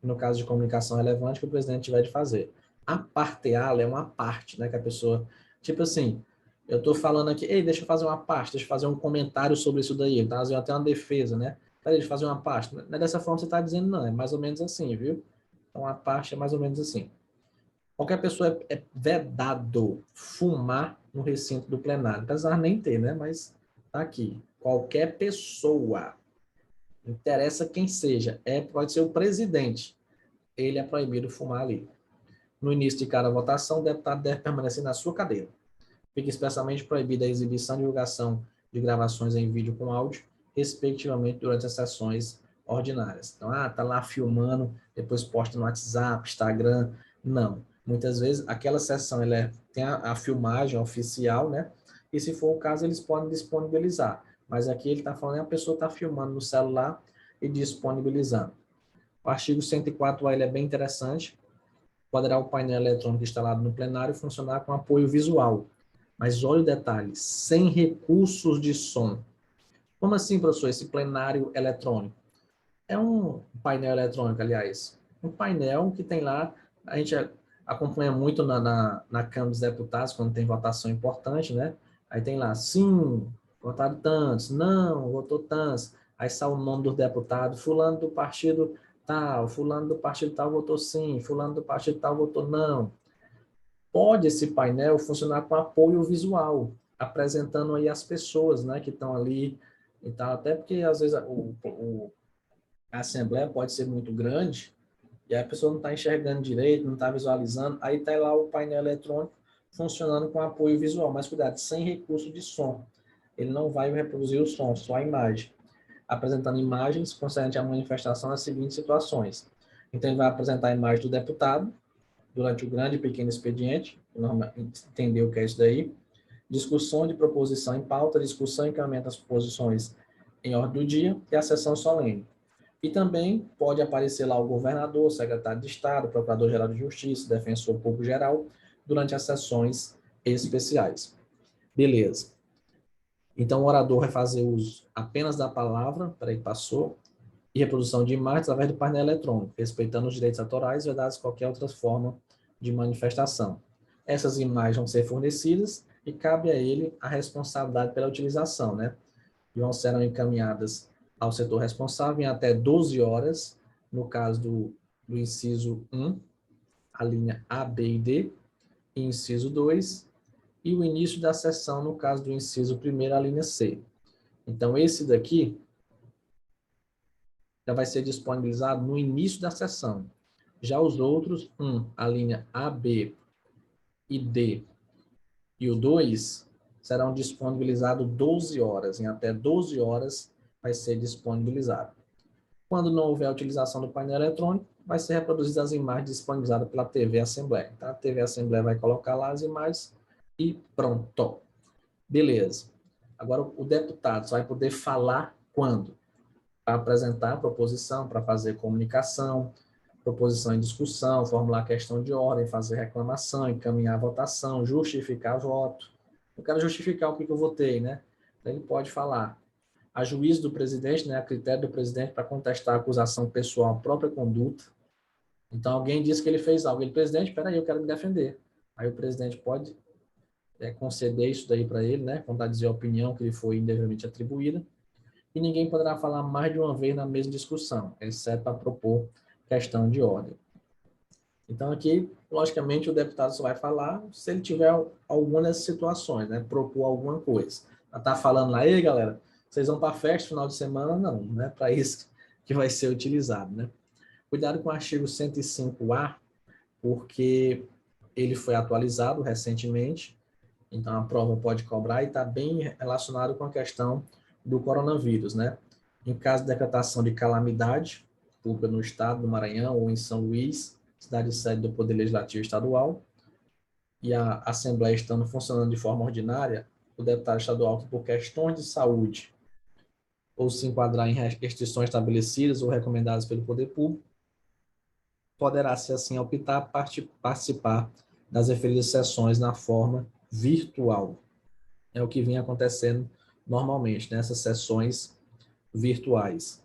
no caso de comunicação relevante que o presidente tiver de fazer. Aparteá-lo é uma parte, né, que a pessoa, tipo assim, eu estou falando aqui, ei, deixa eu fazer uma parte, deixa eu fazer um comentário sobre isso daí, então fazendo até uma defesa, né? Peraí, deixa eu fazer uma parte. Não é dessa forma que você está dizendo, não, é mais ou menos assim, viu? Então a parte é mais ou menos assim. Qualquer pessoa é vedado fumar no recinto do plenário. Apesar nem ter, né? Mas tá aqui. Qualquer pessoa, não interessa quem seja, pode ser o presidente, ele é proibido fumar ali. No início de cada votação, o deputado deve permanecer na sua cadeira. Fica expressamente proibida a exibição e divulgação de gravações em vídeo com áudio, respectivamente, durante as sessões ordinárias. Então, tá lá filmando, depois posta no WhatsApp, Instagram. Não. Muitas vezes, aquela sessão tem a filmagem oficial, né? E se for o caso, eles podem disponibilizar. Mas aqui ele está falando, a pessoa está filmando no celular e disponibilizando. O artigo 104A ele é bem interessante. Poderá o painel eletrônico instalado no plenário funcionar com apoio visual, Mas olha o detalhe, sem recursos de som. Como assim, professor, esse plenário eletrônico? É um painel eletrônico, aliás. Um painel que tem lá, a gente acompanha muito na Câmara dos Deputados, quando tem votação importante, né? Aí tem lá, sim, votaram tantos, não, votou tantos. Aí sai o nome do deputado, fulano do partido tal, fulano do partido tal votou sim, fulano do partido tal votou não. Pode esse painel funcionar com apoio visual, apresentando aí as pessoas, né, que estão ali e tal, até porque às vezes a assembleia pode ser muito grande e a pessoa não está enxergando direito, não está visualizando, aí está lá o painel eletrônico funcionando com apoio visual, mas cuidado, sem recurso de som. Ele não vai reproduzir o som, só a imagem. Apresentando imagens concernentes à manifestação nas seguintes situações. Então, ele vai apresentar a imagem do deputado, durante o grande e pequeno expediente, entender o que é isso daí, discussão de proposição em pauta, discussão e encaminhamento das proposições em ordem do dia e a sessão solene. E também pode aparecer lá o governador, o secretário de Estado, o procurador-geral de Justiça, defensor público geral, durante as sessões especiais. Beleza. Então, o orador vai fazer uso apenas da palavra, peraí, passou, e reprodução de imagens através do painel eletrônico, respeitando os direitos autorais vedados qualquer outra forma de manifestação. Essas imagens vão ser fornecidas e cabe a ele a responsabilidade pela utilização, né? E vão serão encaminhadas ao setor responsável em até 12 horas, no caso do inciso 1, a linha A, B e D, e inciso 2, e o início da sessão, no caso do inciso 1, a linha C. Então, esse daqui já vai ser disponibilizado no início da sessão. Já os outros, a linha A, B e D e o 2, serão disponibilizados 12 horas. Em até 12 horas vai ser disponibilizado. Quando não houver a utilização do painel eletrônico, vai ser reproduzidas as imagens disponibilizadas pela TV Assembleia. Tá? A TV Assembleia vai colocar lá as imagens e pronto. Beleza. Agora, o deputado só vai poder falar quando? Para apresentar a proposição, para fazer comunicação, proposição em discussão, formular questão de ordem, fazer reclamação, encaminhar a votação, justificar voto. Eu quero justificar o que eu votei, né? Então, ele pode falar. A juízo do presidente, né, a critério do presidente para contestar a acusação pessoal, a própria conduta. Então, alguém disse que ele fez algo. Ele, presidente, espera aí, eu quero me defender. Aí o presidente pode conceder isso daí para ele, né, contradizer a opinião que lhe foi indevidamente atribuída. E ninguém poderá falar mais de uma vez na mesma discussão, exceto para propor questão de ordem. Então, aqui, logicamente, o deputado só vai falar se ele tiver alguma dessas situações, né? Propor alguma coisa. Tá falando lá, ei, galera, vocês vão para a festa final de semana? Não, não é para isso que vai ser utilizado, né? Cuidado com o artigo 105A, porque ele foi atualizado recentemente, então a prova pode cobrar e está bem relacionado com a questão do coronavírus, né? Em caso de decretação de calamidade pública no estado do Maranhão ou em São Luís, cidade sede do Poder Legislativo Estadual, e a Assembleia estando funcionando de forma ordinária, o deputado estadual que por questões de saúde ou se enquadrar em restrições estabelecidas ou recomendadas pelo poder público, poderá, se assim optar, participar das referidas sessões na forma virtual. É o que vem acontecendo normalmente, nessas sessões virtuais.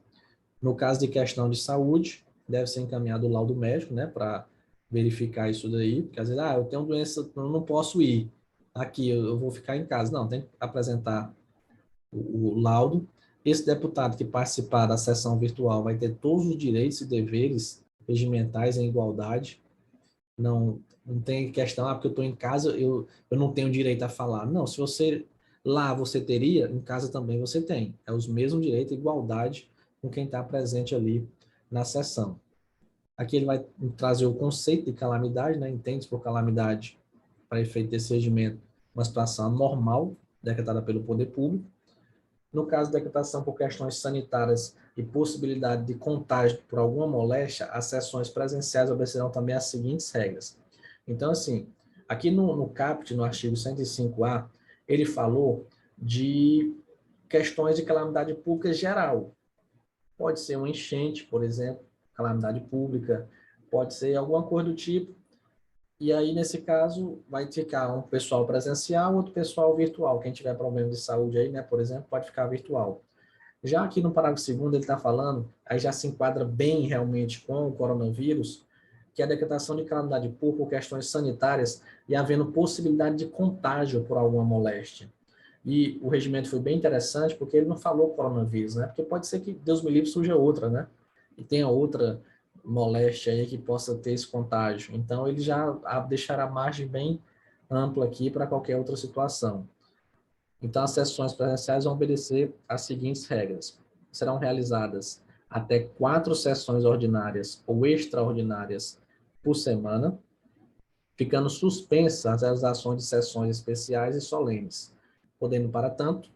No caso de questão de saúde, deve ser encaminhado o laudo médico, né, para verificar isso daí, porque às vezes, eu tenho doença, eu não posso ir aqui, eu vou ficar em casa. Não, tem que apresentar o laudo. Esse deputado que participar da sessão virtual vai ter todos os direitos e deveres regimentais em igualdade. Não tem questão, porque eu estou em casa, eu não tenho direito a falar. Não, se você lá você teria, em casa também você tem. É os mesmos direitos, igualdade com quem está presente ali na sessão. Aqui ele vai trazer o conceito de calamidade, né? Entende por calamidade, para efeito desse regimento, uma situação normal decretada pelo poder público. No caso de decretação por questões sanitárias e possibilidade de contágio por alguma moléstia, as sessões presenciais obedecerão também às seguintes regras. Então, assim, aqui no CAPT, no artigo 105A, ele falou de questões de calamidade pública geral. Pode ser uma enchente, por exemplo, calamidade pública, pode ser alguma coisa do tipo, E aí, nesse caso, vai ficar um pessoal presencial, outro pessoal virtual. Quem tiver problema de saúde aí, né, por exemplo, pode ficar virtual. Já aqui no parágrafo 2º, ele está falando, aí já se enquadra bem realmente com o coronavírus, que é a decretação de calamidade pública por questões sanitárias e havendo possibilidade de contágio por alguma moléstia. E o regimento foi bem interessante porque ele não falou coronavírus, né? Porque pode ser que, Deus me livre, surja outra, né? E tenha outra moléstia aí que possa ter esse contágio. Então, ele já deixará a margem bem ampla aqui para qualquer outra situação. Então, as sessões presenciais vão obedecer às seguintes regras. Serão realizadas até 4 sessões ordinárias ou extraordinárias por semana, ficando suspensas as realizações de sessões especiais e solenes, podendo, para tanto,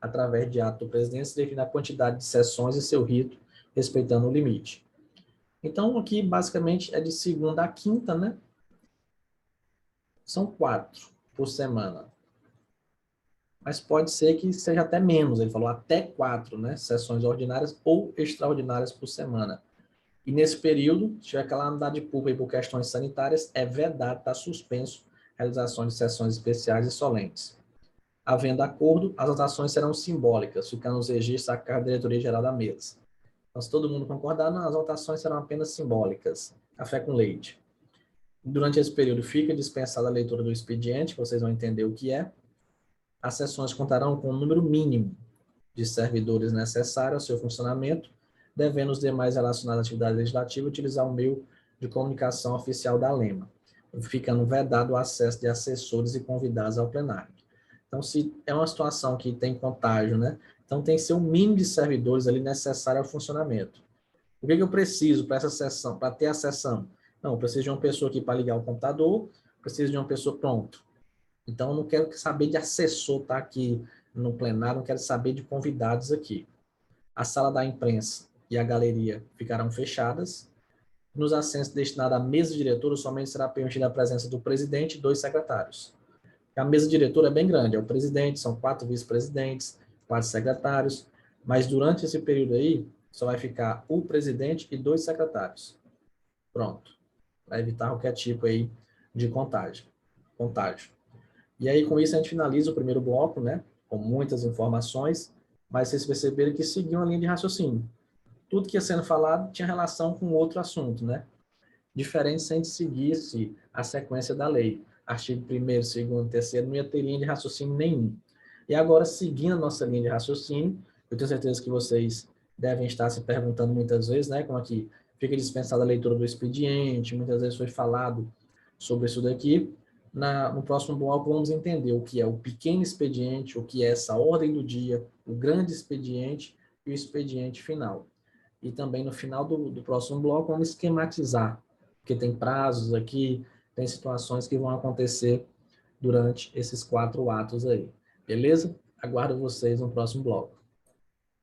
através de ato do presidente, se definir a quantidade de sessões e seu rito, respeitando o limite. Então, aqui, basicamente, é de segunda a quinta, né? São 4 por semana. Mas pode ser que seja até menos. Ele falou até 4, né? Sessões ordinárias ou extraordinárias por semana. E nesse período, se tiver calamidade pública por questões sanitárias, é vedado, está suspenso a realização de sessões especiais e solenes. Havendo acordo, as votações serão simbólicas, ficando nos registros a cargo da diretoria geral da mesa. Então, se todo mundo concordar, não, as votações serão apenas simbólicas. Café com leite. Durante esse período, fica dispensada a leitura do expediente, vocês vão entender o que é. As sessões contarão com um número mínimo de servidores necessário ao seu funcionamento, devendo os demais relacionados à atividade legislativa utilizar o meio de comunicação oficial da Lema, ficando vedado o acesso de assessores e convidados ao plenário. Então, se é uma situação que tem contágio, né? Então, tem que ser o mínimo de servidores ali necessário ao funcionamento. O que eu preciso para essa sessão, para ter a sessão? Não, eu preciso de uma pessoa aqui para ligar o computador, preciso de uma pessoa pronto. Então, eu não quero saber de assessor estar aqui no plenário, não quero saber de convidados aqui. A sala da imprensa e a galeria ficarão fechadas. Nos assentos destinados à mesa diretora, somente será permitida a presença do presidente e 2 secretários. A mesa diretora é bem grande, é o presidente, são 4 vice-presidentes, 4 secretários, mas durante esse período aí, só vai ficar o presidente e 2 secretários. Pronto. Para evitar qualquer tipo aí de contágio. E aí, com isso, a gente finaliza o primeiro bloco, né? Com muitas informações, mas vocês perceberam que seguiu uma linha de raciocínio. Tudo que ia sendo falado tinha relação com outro assunto, né? Diferente se a gente seguisse a sequência da lei. Artigo 1º, 2º, 3º, não ia ter linha de raciocínio nenhum. E agora, seguindo a nossa linha de raciocínio, eu tenho certeza que vocês devem estar se perguntando muitas vezes, né? Como aqui fica dispensada a leitura do expediente, muitas vezes foi falado sobre isso daqui. No próximo bloco, vamos entender o que é o pequeno expediente, o que é essa ordem do dia, o grande expediente e o expediente final. E também no final do próximo bloco, vamos esquematizar, porque tem prazos aqui, tem situações que vão acontecer durante esses 4 atos aí. Beleza? Aguardo vocês no próximo bloco.